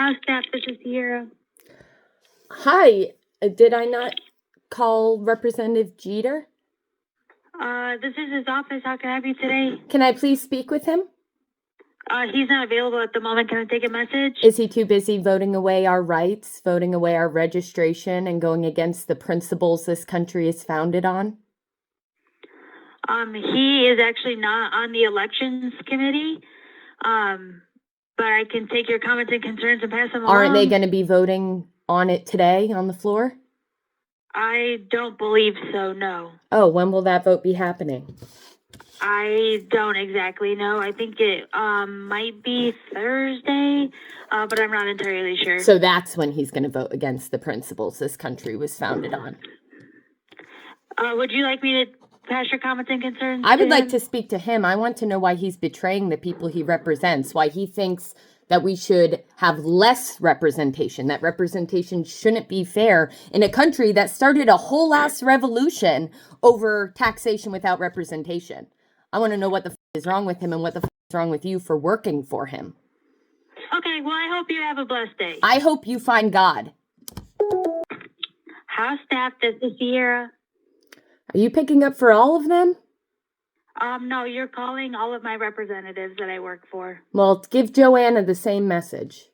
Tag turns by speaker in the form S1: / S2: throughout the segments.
S1: House staff, this is Cierra.
S2: Hi, did I not call Representative Jeter?
S1: This is his office. How can I help you today?
S2: Can I please speak with him?
S1: He's not available at the moment. Can I take a message?
S2: Is he too busy voting away our rights, voting away our registration, and going against the principles this country is founded on?
S1: He is actually not on the elections committee. But I can take your comments and concerns and pass them along.
S2: Aren't they going to be voting on it today on the floor?
S1: I don't believe so, no.
S2: Oh, when will that vote be happening?
S1: I don't exactly know. I think it might be Thursday, but I'm not entirely sure.
S2: So that's when he's going to vote against the principles this country was founded on.
S1: Would you like me to pass your comments and concerns?
S2: I would like to speak to him. I want to know why he's betraying the people he represents, why he thinks that we should have less representation, that representation shouldn't be fair in a country that started a whole ass revolution over taxation without representation. I want to know what the is wrong with him and what the is wrong with you for working for him.
S1: Okay, well, I hope you have a blessed day.
S2: I hope you find God.
S1: House staff, this is Cierra.
S2: Are you picking up for all of them?
S1: No, you're calling all of my representatives that I work for.
S2: Well, give Joanna the same message.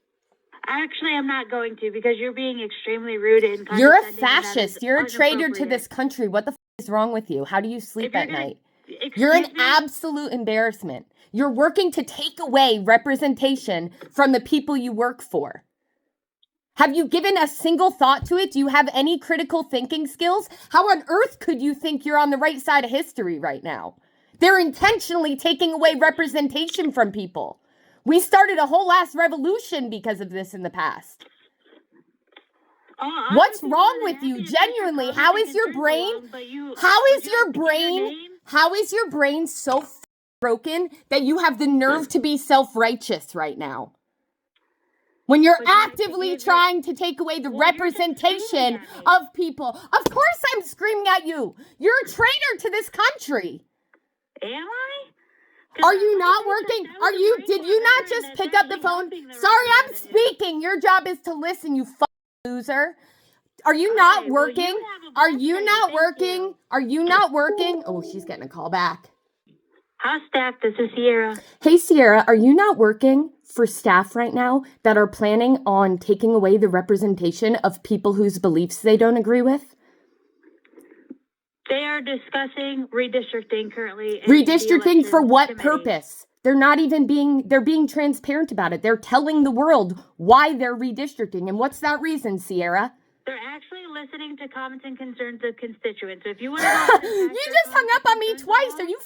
S1: Actually, I'm not going to because you're being extremely rude and condescending.
S2: You're a fascist. You're a traitor to this country. What the is wrong with you? How do you sleep at night? You're an absolute embarrassment. You're working to take away representation from the people you work for. Have you given a single thought to it? Do you have any critical thinking skills? How on earth could you think you're on the right side of history right now? They're intentionally taking away representation from people. We started a whole ass revolution because of this in the past. What's wrong with you? Genuinely, how is your brain so broken that you have the nerve to be self-righteous right now? When you're actively trying to take away the representation of people. Of course I'm screaming at you. You're a traitor to this country.
S1: Am I?
S2: Are you not working? Did you not just pick up the phone? Sorry, I'm speaking. Your job is to listen, you fucking loser. Are you not working? Are you not working? Are you not working? Oh, she's getting a call back.
S1: House staff, this is Cierra.
S2: Hey, Cierra, are you not working for staff right now that are planning on taking away the representation of people whose beliefs they don't agree with?
S1: They are discussing redistricting currently.
S2: Redistricting for what purpose? They're being transparent about it. They're telling the world why they're redistricting. And what's that reason, Cierra?
S1: They're actually listening to comments and concerns of constituents. So if you want to
S2: you just hung up on me twice. Are you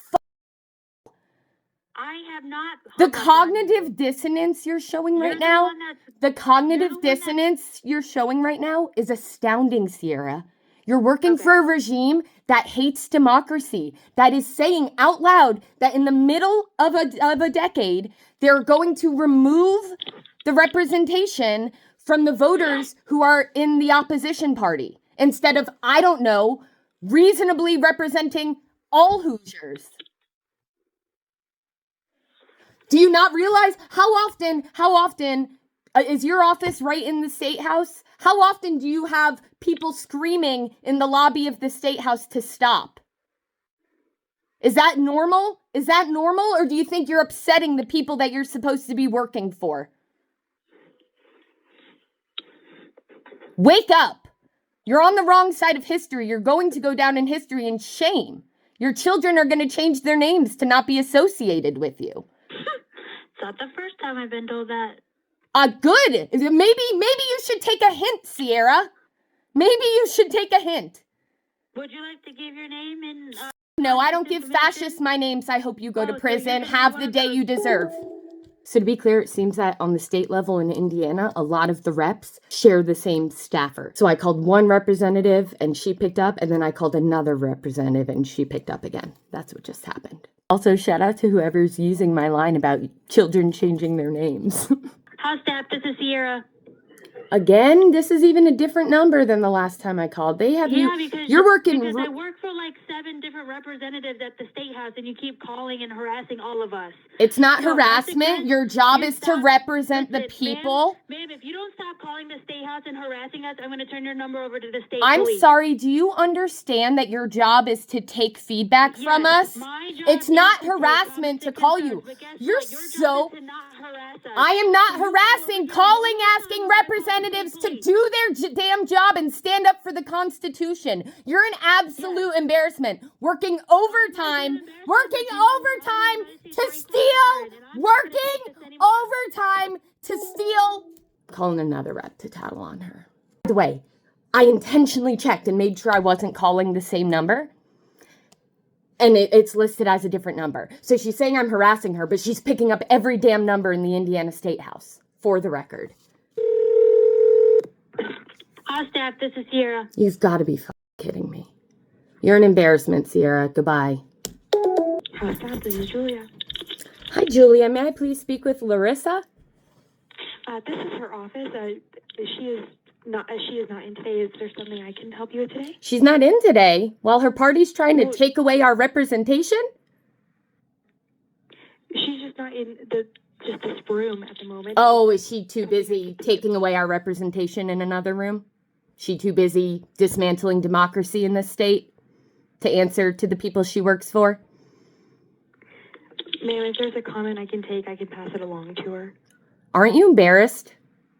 S1: I have not.
S2: The cognitive dissonance you're showing right now, the cognitive dissonance you're showing right now is astounding, Cierra. You're working for a regime that hates democracy, that is saying out loud that in the middle of a decade, they're going to remove the representation from the voters who are in the opposition party, instead of, I don't know, reasonably representing all Hoosiers. Do you not realize how often is your office right in the State House? How often do you have people screaming in the lobby of the State House to stop? Is that normal? Is that normal? Or do you think you're upsetting the people that you're supposed to be working for? Wake up. You're on the wrong side of history. You're going to go down in history in shame. Your children are going to change their names to not be associated with you.
S1: It's not the first time I've been told that.
S2: Good. Maybe you should take a hint, Cierra. Maybe you should take a hint.
S1: Would you like to give your name and...
S2: No, I don't give fascists my names. I hope you go to prison. Have the day you deserve. So to be clear, it seems that on the state level in Indiana, a lot of the reps share the same staffer. So I called one representative and she picked up, and then I called another representative and she picked up again. That's what just happened. Also, shout out to whoever's using my line about children changing their names.
S1: House staff, this is Cierra.
S2: Again, this is even a different number than the last time I called. They have
S1: Because I work for like 7 different representatives at the state house, and you keep calling and harassing all of us.
S2: It's not harassment. Your job is to represent the people.
S1: Ma'am, if you don't stop calling the state house and harassing us, I'm going to turn your number over to the state
S2: I'm
S1: police.
S2: sorry. Do you understand that your job is to take feedback from us? It's not harassment to call you. You're so... I am not harassing, calling, asking representatives to do their damn job and stand up for the Constitution. You're an absolute embarrassment. Working overtime to steal. Calling another rep to tattle on her. By the way, I intentionally checked and made sure I wasn't calling the same number. And it's listed as a different number. So she's saying I'm harassing her, but she's picking up every damn number in the Indiana State House, for the record.
S1: Hi, staff. This is Cierra.
S2: You've got to be kidding me. You're an embarrassment, Cierra. Goodbye.
S1: Hi, staff. This is Julia.
S2: Hi, Julia. May I please speak with Larissa?
S1: This is her office. She is not in today. Is there something I can help you with today?
S2: She's not in today while her party's trying to take away our representation?
S1: She's just not in just this room at the moment.
S2: Oh, is she too busy taking away our representation in another room? She too busy dismantling democracy in this state to answer to the people she works for?
S1: Ma'am, if there's a comment I can take, I can pass it along to her.
S2: Aren't you embarrassed?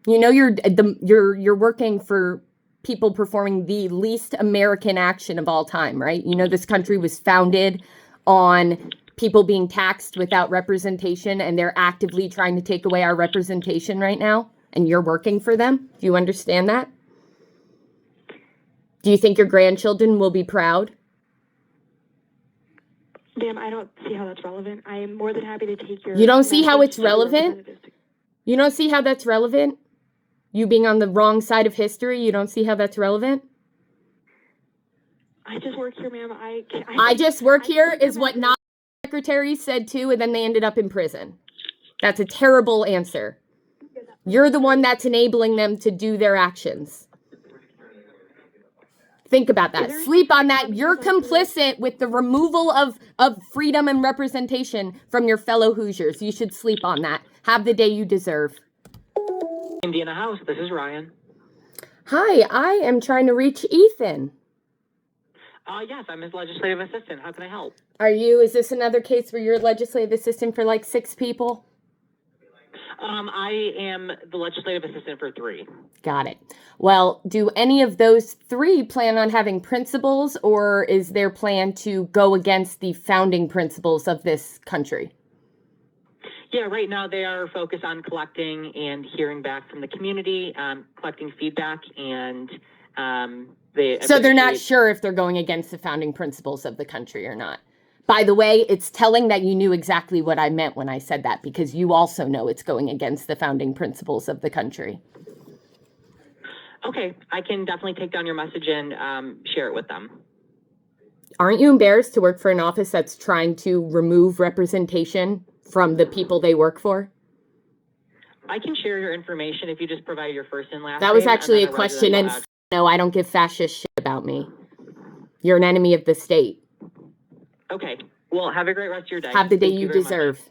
S2: You know you're working for people performing the least American action of all time, right? You know this country was founded on people being taxed without representation, and they're actively trying to take away our representation right now, and you're working for them? Do you understand that? Do you think your grandchildren will be proud?
S1: Ma'am, I don't see how that's relevant. I am more than happy to take your...
S2: You don't see how it's relevant? You don't see how that's relevant? You being on the wrong side of history, you don't see how that's relevant?
S1: I just work here, ma'am.
S2: I just work here is what not secretaries said too, and then they ended up in prison. That's a terrible answer. You're the one that's enabling them to do their actions. Think about that. Sleep on that. You're complicit with the removal of freedom and representation from your fellow Hoosiers. You should sleep on that. Have the day you deserve.
S3: Indiana House, this is Ryan.
S2: Hi, I am trying to reach Ethan.
S3: Yes, I'm his legislative assistant. How can I help?
S2: Is this another case where you're a legislative assistant for like 6 people?
S3: I am the legislative assistant for 3.
S2: Got it. Well, do any of those 3 plan on having principles, or is their plan to go against the founding principles of this country?
S3: Yeah, right now they are focused on collecting and hearing back from the community, collecting feedback, and
S2: So they're not sure if they're going against the founding principles of the country or not. By the way, it's telling that you knew exactly what I meant when I said that, because you also know it's going against the founding principles of the country.
S3: Okay, I can definitely take down your message and share it with them.
S2: Aren't you embarrassed to work for an office that's trying to remove representation from the people they work for?
S3: I can share your information if you just provide your first and last name.
S2: That was actually a question, and no, I don't give fascist shit about me. You're an enemy of the state.
S3: Okay. Well, have a great rest of your day.
S2: Have the day you deserve.